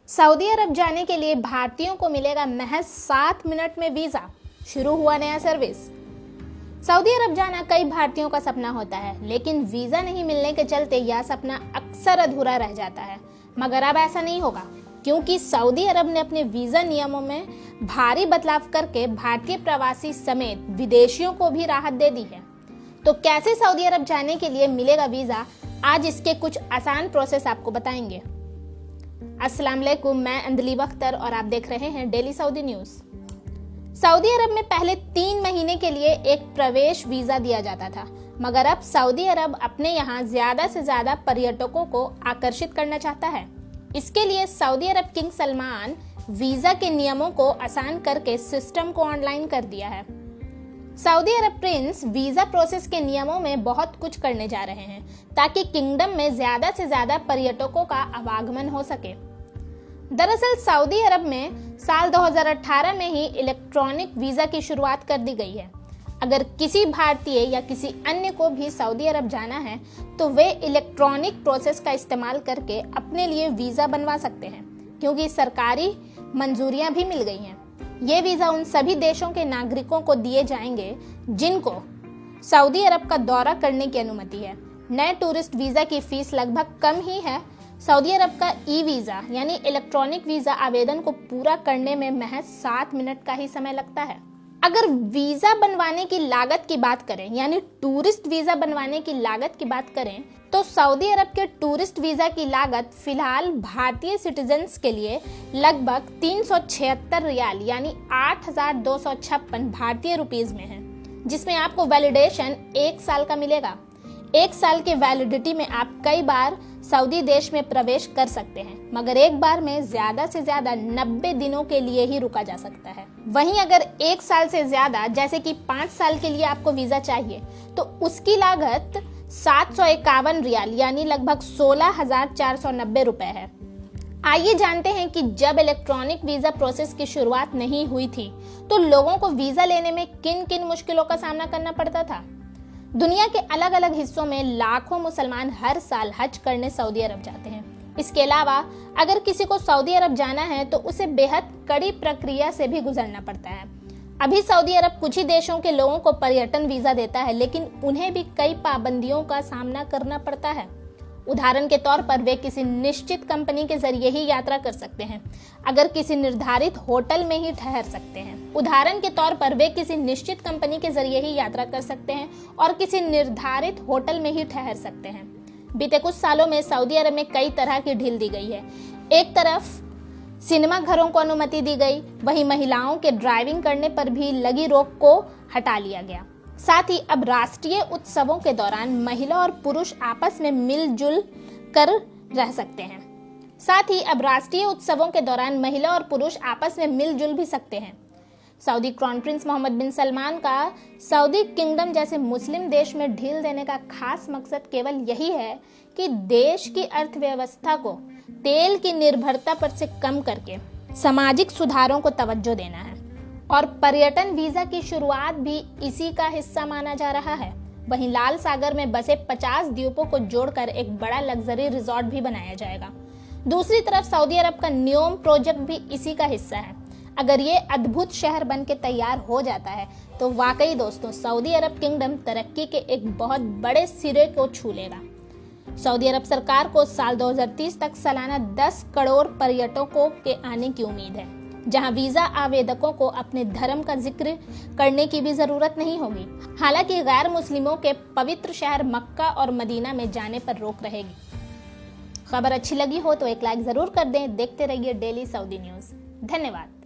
Saudi अरब जाने के लिए भारतीयों को मिलेगा महज 7 मिनट में वीजा। शुरू हुआ नया सर्विस। सऊदी अरब जाना कई भारतीयों का सपना होता है, लेकिन वीजा नहीं मिलने के चलते यह सपना अक्सर अधूरा रह जाता है। मगर अब ऐसा नहीं होगा, क्योंकि सऊदी अरब ने अपने वीजा नियमों में भारी बदलाव करके भारतीय प्रवासी समेत विदेशियों को भी राहत दे दी है। तो कैसे सऊदी अरब जाने के लिए मिलेगा वीजा, आज इसके कुछ आसान प्रोसेस आपको बताएंगे। अस्सलाम वालेकुम, मैं अंदलीब अख्तर और आप देख रहे हैं डेली सऊदी न्यूज। सऊदी अरब में पहले 3 महीने के लिए एक प्रवेश वीजा दिया जाता था, मगर अब सऊदी अरब अपने यहाँ ज्यादा से ज्यादा पर्यटकों को आकर्षित करना चाहता है। इसके लिए सऊदी अरब किंग सलमान वीजा के नियमों को आसान करके सिस्टम को ऑनलाइन कर दिया है। सऊदी अरब प्रिंस वीजा प्रोसेस के नियमों में बहुत कुछ करने जा रहे हैं, ताकि किंगडम में ज्यादा से ज्यादा पर्यटकों का आवागमन हो सके। दरअसल सऊदी अरब में साल 2018 में ही इलेक्ट्रॉनिक वीजा की शुरुआत कर दी गई है। अगर किसी भारतीय या किसी अन्य को भी सऊदी अरब जाना है, तो वे इलेक्ट्रॉनिक प्रोसेस का इस्तेमाल करके अपने लिए वीजा बनवा सकते हैं, क्योंकि सरकारी मंजूरियां भी मिल गई हैं। ये वीजा उन सभी देशों के नागरिकों को दिए जाएंगे जिनको सऊदी अरब का दौरा करने की अनुमति है। नए टूरिस्ट वीजा की फीस लगभग कम ही है। सऊदी अरब का ई वीजा यानी इलेक्ट्रॉनिक वीजा आवेदन को पूरा करने में महज 7 मिनट का ही समय लगता है। अगर वीजा बनवाने की लागत की बात करें, यानी टूरिस्ट वीजा बनवाने की लागत की बात करें, तो सऊदी अरब के टूरिस्ट वीजा की लागत फिलहाल भारतीय सिटीजन्स के लिए लगभग 376 रियाल यानी 8,256 भारतीय रुपीज में है, जिसमें आपको वैलिडेशन 1 साल का मिलेगा। 1 साल की वैलिडिटी में आप कई बार सऊदी देश में प्रवेश कर सकते हैं, मगर एक बार में ज्यादा से ज्यादा 90 दिनों के लिए ही रुका जा सकता है। वहीं अगर 1 साल से ज्यादा, जैसे कि 5 साल के लिए आपको वीजा चाहिए, तो उसकी लागत 751 रियाल यानी लगभग 16,490 रुपए है। आइए जानते हैं कि जब इलेक्ट्रॉनिक वीजा प्रोसेस की शुरुआत नहीं हुई थी, तो लोगों को वीजा लेने में किन किन मुश्किलों का सामना करना पड़ता था। दुनिया के अलग अलग हिस्सों में लाखों मुसलमान हर साल हज करने सऊदी अरब जाते हैं। इसके अलावा अगर किसी को सऊदी अरब जाना है, तो उसे बेहद कड़ी प्रक्रिया से भी गुजरना पड़ता है। अभी सऊदी अरब कुछ ही देशों के लोगों को पर्यटन वीजा देता है, लेकिन उन्हें भी कई पाबंदियों का सामना करना पड़ता है। उदाहरण के तौर पर वे किसी निश्चित कंपनी के जरिए ही यात्रा कर सकते हैं, अगर किसी निर्धारित होटल में ही ठहर सकते हैं। उदाहरण के तौर पर वे किसी निश्चित कंपनी के जरिए ही यात्रा कर सकते हैं और किसी निर्धारित होटल में ही ठहर सकते हैं। बीते कुछ सालों में सऊदी अरब में कई तरह की ढील दी गई है। एक तरफ सिनेमा घरों को अनुमति दी गई, वहीं महिलाओं के ड्राइविंग करने पर भी लगी रोक को हटा लिया गया। साथ ही अब राष्ट्रीय उत्सवों के दौरान महिला और पुरुष आपस में मिलजुल कर रह सकते हैं। भी सकते हैं। सऊदी क्राउन प्रिंस मोहम्मद बिन सलमान का सऊदी किंगडम जैसे मुस्लिम देश में ढील देने का खास मकसद केवल यही है कि देश की अर्थव्यवस्था को तेल की निर्भरता पर से कम करके सामाजिक सुधारों को तवज्जो देना है, और पर्यटन वीजा की शुरुआत भी इसी का हिस्सा माना जा रहा है। वहीं लाल सागर में बसे 50 द्वीपों को जोड़कर एक बड़ा लग्जरी रिजॉर्ट भी बनाया जाएगा। दूसरी तरफ सऊदी अरब का न्योम प्रोजेक्ट भी इसी का हिस्सा है। अगर ये अद्भुत शहर बन के तैयार हो जाता है, तो वाकई दोस्तों सऊदी अरब किंगडम तरक्की के एक बहुत बड़े सिरे को छू लेगा। सऊदी अरब सरकार को साल 2030 तक सालाना 10 करोड़ पर्यटकों के आने की उम्मीद है, जहां वीजा आवेदकों को अपने धर्म का जिक्र करने की भी जरूरत नहीं होगी। हालांकि गैर मुस्लिमों के पवित्र शहर मक्का और मदीना में जाने पर रोक रहेगी। खबर अच्छी लगी हो तो एक लाइक जरूर कर दें। देखते रहिए डेली सऊदी न्यूज। धन्यवाद।